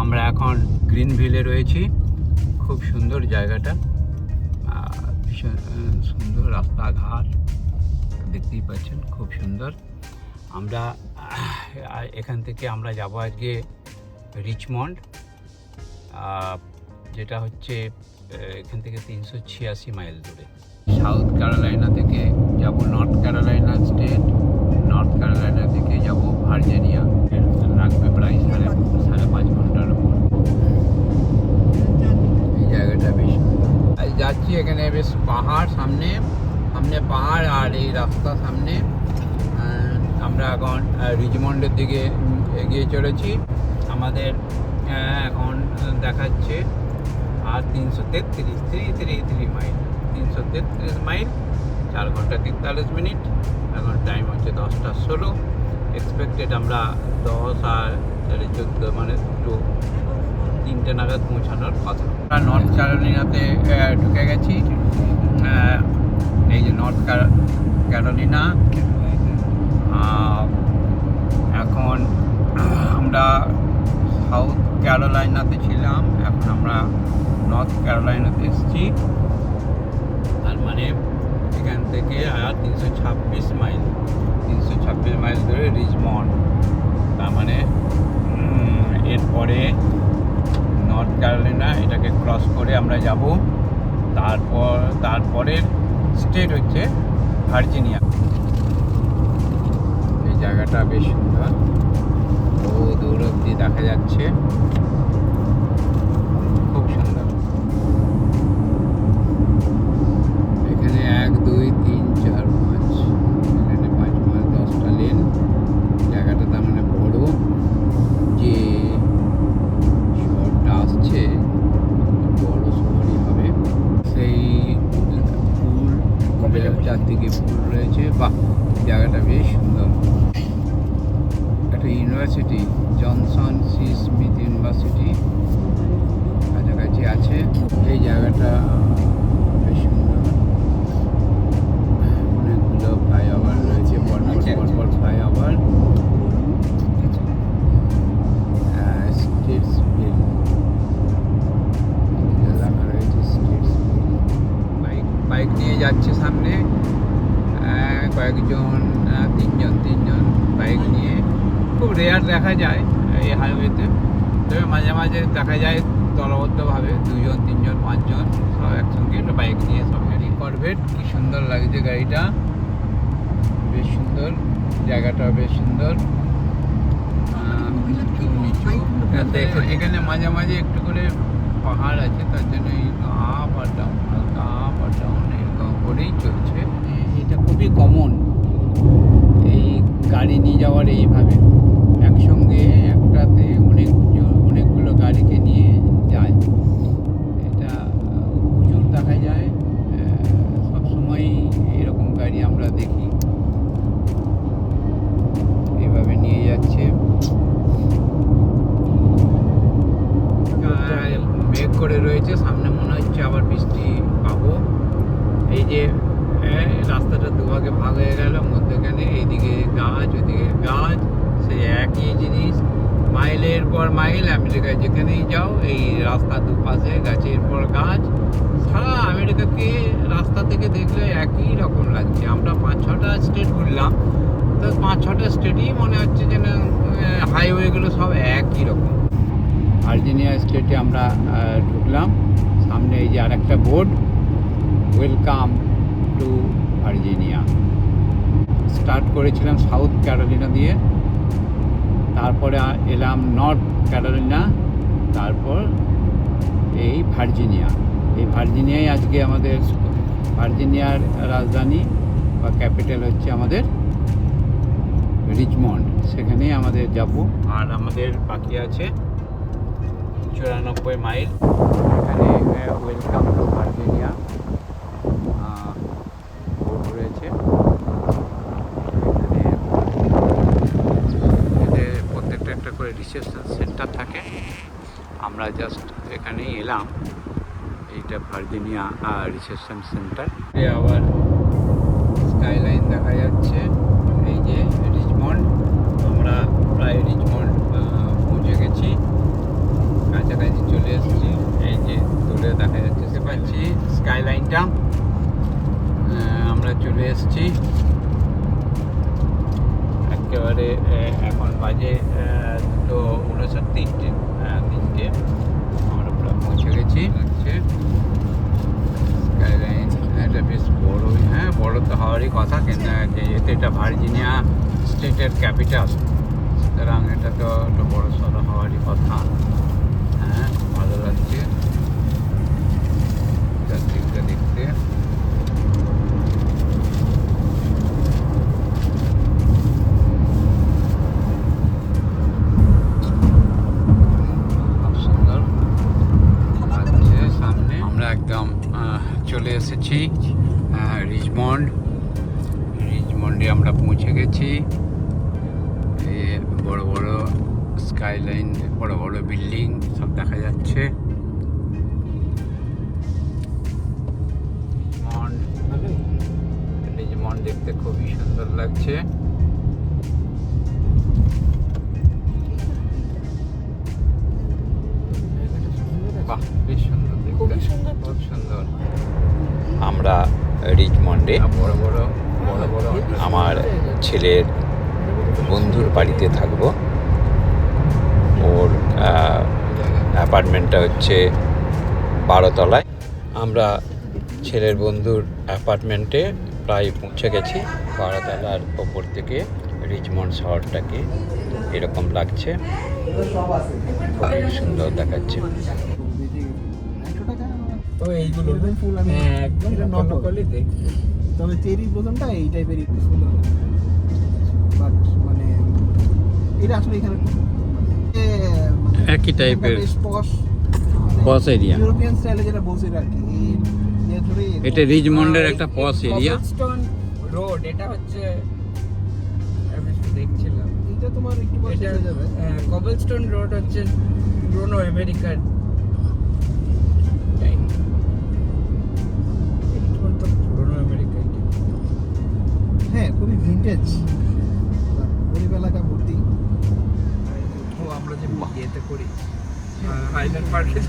আমরা এখন গ্রিনভিলে রয়েছি। খুব সুন্দর জায়গাটা, ভীষণ সুন্দর রাস্তাঘাট দেখতেই পাচ্ছেন, খুব সুন্দর। আমরা এখান থেকে আমরা যাব আজকে রিচমন্ড, যেটা হচ্ছে এখান থেকে 386 মাইল দূরে। সাউথ ক্যারোলাইনা থেকে যাব north Carolina state, north Carolina থেকে যাব ভার্জিনিয়া। লাগবে প্রায় সাড়ে 5 ঘন্টার উপর। এই জায়গাটা বেশ যাচ্ছি, এখানে বেশ পাহাড়, সামনে পাহাড় আর এই রাস্তা সামনে। আমরা এখন রিচমন্ডের দিকে এগিয়ে চলেছি। আমাদের এখন দেখাচ্ছে আর 333 মাইল, 333 মাইল, 4 ঘন্টা 43 মিনিট। এখন টাইম হচ্ছে 10টা 16। এক্সপেক্টেড আমরা 10 আর 14 মানে 3টে নাগাদ পৌঁছানোর কথা। নর্থ ক্যারোলিনাতে ঢুকে গেছি। এই যে নর্থ ক্যারোলিনা। এখন আমরা সাউথ ক্যারোলাইনাতে ছিলাম, এখন আমরা নর্থ ক্যারোলাইনাতে এসেছি। তার মানে এখান থেকে আর 326 মাইল ধরে রিচমন্ড। তার মানে এরপরে নর্থ ক্যারোলাইনা, এটাকে ক্রস করে আমরা যাব। তারপরের স্টেট হচ্ছে ভার্জিনিয়া। এই জায়গাটা বেশ সুন্দর, দূর অব্দি দেখা যাচ্ছে, খুব সুন্দর। এখানে 1 2 3 4 5, এখানে 5 মাইল 10টা লেন। জায়গাটা তার মানে বড়। যে শহরটা আসছে বড় শহরই হবে। সেই ফুল, চারদিকে ফুল রয়েছে। বাহ, জায়গাটা বেশ সুন্দর। একটা university, Johnson C Smith university কাছাকাছি আছে। এই জায়গাটা বেশ সুন্দর। অনেকগুলো ফ্লাইওভার রয়েছে, পরপর ফ্লাইওভার। স্টেটসভিল লেখা রয়েছে, স্টেটসভিল। বাইক নিয়ে যাচ্ছে সামনে কয়েকজন, তিনজন বাইক নিয়ে। খুব রেয়ার দেখা যায় এই হাইওয়েতে, তবে মাঝে মাঝে দেখা যায় দলবদ্ধভাবে 2 জন 3 জন 5 জন সব একসঙ্গে একটা বাইক নিয়ে সব গাড়ি। করভেট, কি সুন্দর লাগছে গাড়িটা, বেশ সুন্দর। জায়গাটা বেশ সুন্দর, উঁচু নিচু। এখানে মাঝে মাঝে একটু করে পাহাড় আছে, তার জন্য এই আপ আর ডাউন এরকম করেই চলছে। এটা খুবই কমন এই গাড়ি নিয়ে যাওয়ার, এইভাবে একসঙ্গে একটাতে অনেকগুলো গাড়িকে নিয়ে যায়। এটা প্রচুর দেখা যায়, সবসময় এরকম গাড়ি আমরা দেখি, এভাবে নিয়ে যাচ্ছে। মেঘ করে রয়েছে, সামনে মনে হচ্ছে আবার বৃষ্টি পাবো। এই যে রাস্তাটা দুভাগে ভাগ হয়ে গেল, মধ্যখানে এইদিকে গাছ, ওইদিকে গাছ, সে একই জিনিস। মাইলের পর মাইল আমেরিকায় যেখানেই যাও, এই রাস্তা দুপাশে গাছের পর গাছ। সারা আমেরিকাকে রাস্তা থেকে দেখলে একই রকম লাগছে। আমরা 5-6টা স্টেট ঘুরলাম, তো 5-6টা স্টেটই মনে হচ্ছে যেন হাইওয়েগুলো সব একই রকম। ভার্জিনিয়া স্টেটে আমরা ঢুকলাম। সামনে এই যে আর একটা board, welcome to Virginia. Start করেছিলাম সাউথ ক্যারোলিনা দিয়ে, তারপরে এলাম নর্থ ক্যারোলিনা, তারপর এই ভার্জিনিয়া। এই ভার্জিনিয়ায় আজকে আমাদের, ভার্জিনিয়ার রাজধানী বা ক্যাপিটাল হচ্ছে আমাদের রিচমন্ড, সেখানেই আমাদের যাব। আর আমাদের বাকি আছে 94 মাইল। এখানে ওয়েলকাম টু ভার্জিনিয়া বোর্ড রয়েছে। এতে প্রত্যেকটা একটা করে রিসেপশন সেন্টার থাকে। আমরা জাস্ট এখানেই এলাম, এইটা ভার্জিনিয়া রিসেপশন সেন্টার। আবার স্কাইলাইন দেখা যাচ্ছে। এই যে রিচমন্ড, আমরা প্রায় রিচমন্ড পৌঁছে গেছি। বাজে 2:59, 3টে। আমরা প্রায় পৌঁছে গেছি। লাগছে স্কাইলাইন, এটা বেশ বড়। হ্যাঁ, বড় তো হওয়ারই কথা, কেন যেহেতু এটা ভার্জিনিয়া স্টেটের ক্যাপিটাল, সুতরাং এটা তো একটা বড় সড়ো হওয়ারই কথা। হ্যাঁ, ভালো লাগছে চারদিকটা দেখতে। খুব সুন্দর লাগছে সামনে। আমরা একদম চলে এসেছি রিচমন্ডে আমরা পৌঁছে গেছি। বড় বড় স্কাইলাইন, বড় বড় বিল্ডিং সব দেখা যাচ্ছে। রিচমন্ড দেখতে খুবই সুন্দর লাগছে। বাহ, বেশ সুন্দর দেখতে, খুব সুন্দর। আমরা রিচমন্ডে বড় বড় আমার ছেলের বন্ধুর বাড়িতে থাকবো। ওর অ্যাপার্টমেন্টটা হচ্ছে 12 তলায়। আমরা ছেলের বন্ধুর অ্যাপার্টমেন্টে প্রায় পৌঁছে গেছি। 12 তলার ওপর থেকে রিচমন্ড শহরটাকে এরকম লাগছে, খুবই সুন্দর দেখাচ্ছে। তো এইগুলো ফুল আমি একদম নকলি দেখি, তবে চেরি ব্লজমটা এই টাইপেরই একটু সুন্দর, বাট মানে এটা আসলে এখানে একই টাইপের পশ এরিয়া, ইউরোপিয়ান স্টাইলে যেটা বলছি আর কি। এটা রিচমন্ডের একটা পশ এরিয়া। কবলস্টোন রোড, এটা হচ্ছে আমি একটু দেখছিলাম, এটা তোমার একটু বসে যাবে। কবলস্টোন রোড হচ্ছে পুরনো আমেরিকার টাইম, তো পুরনো আমেরিকার। হ্যাঁ, খুবই ভিন্টেজ গরিব এলাকা ভর্তি। ও আমরা যে ইয়েতে করি হাইল্যান্ড পার্কে,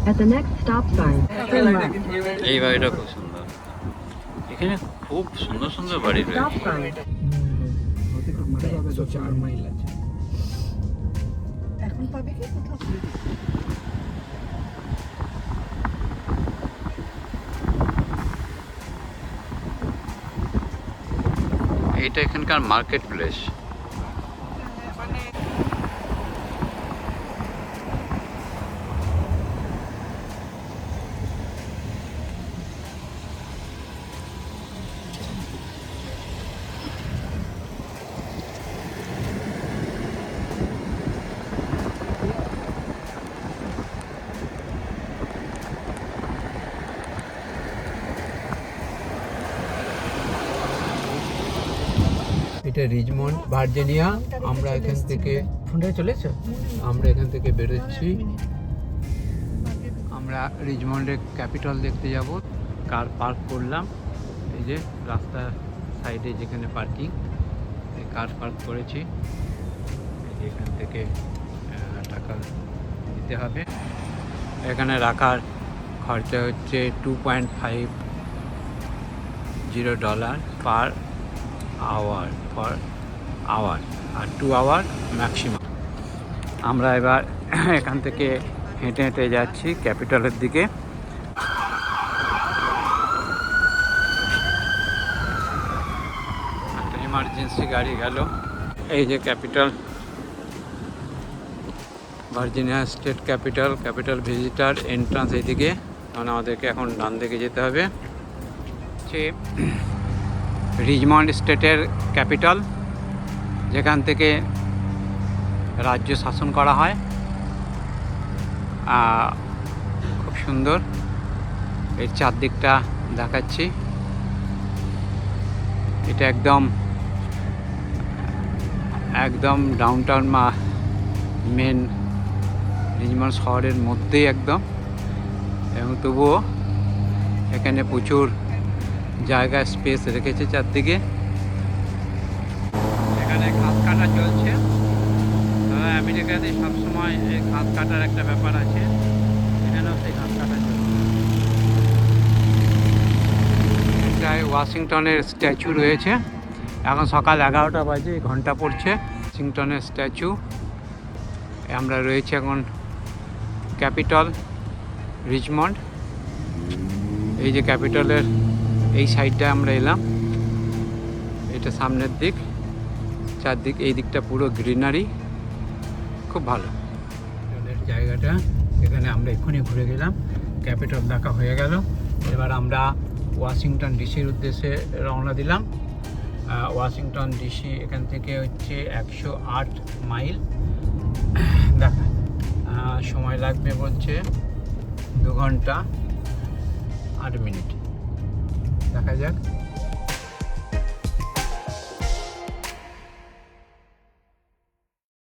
At the next stop sign, turn left. এই বাড়িটা খুব সুন্দর। এখানে খুব সুন্দর সুন্দর বাড়ি Stop রয়েছে। sign. 4 মাইল আছে। এখন পাবে কি কোথাও? এটা এখানকার মার্কেট প্লেস। এটা রিচমন্ড, ভার্জিনিয়া। আমরা এখান থেকে ফোনটা চলেছে, আমরা এখান থেকে বেরোচ্ছি। আমরা রিচমন্ডের ক্যাপিটাল দেখতে যাব। কার পার্ক করলাম, এই যে রাস্তার সাইডে যেখানে পার্কিং, এই কার পার্ক করেছি। এই যে এখান থেকে টাকা দিতে হবে। এখানে রাখার খরচা হচ্ছে $2.50 পার আওয়ার আর 2 আওয়ার ম্যাক্সিমাম। আমরা এবার এখান থেকে হেঁটে হেঁটে যাচ্ছি ক্যাপিটালের দিকে। একটা ইমার্জেন্সি গাড়ি গেল। এই যে capital, Virginia state capital visitor entrance এইদিকে, মানে আমাদেরকে এখন ডান দিকে যেতে হবে। রিচমন্ড স্টেটের ক্যাপিটাল, যেখান থেকে রাজ্য শাসন করা হয়। খুব সুন্দর, এর চারদিকটা দেখাচ্ছি। এটা একদম ডাউনটাউন মেন রিচমন্ড শহরের মধ্যেই একদম, এবং তবুও এখানে প্রচুর জায়গা স্পেস রেখেছে চারদিকে। এখানে ঘাস কাটা চলছে। আমেরিকাতে সবসময় এই ঘাস কাটার একটা ব্যাপার আছে, এখানেও সেই ঘাস কাটা চলছে। এখানটায় ওয়াশিংটনের স্ট্যাচু রয়েছে। এখন সকাল 11টা বাজে, ঘন্টা পড়ছে। ওয়াশিংটনের স্ট্যাচু। আমরা রয়েছে এখন ক্যাপিটল রিচমন্ড। এই যে ক্যাপিটলের এই সাইডটায় আমরা এলাম, এটা সামনের দিক, চারদিক এই দিকটা পুরো গ্রিনারি, খুব ভালো জায়গাটা। এখানে আমরা এক্ষুনি ঘুরে গেলাম, ক্যাপিটল দেখা হয়ে গেল। এবার আমরা ওয়াশিংটন ডিসির উদ্দেশ্যে রওনা দিলাম। ওয়াশিংটন ডিসি এখান থেকে হচ্ছে 108 মাইল। দেখা সময় লাগবে বলছে 2 ঘন্টা 8 মিনিট। দেখা যাক।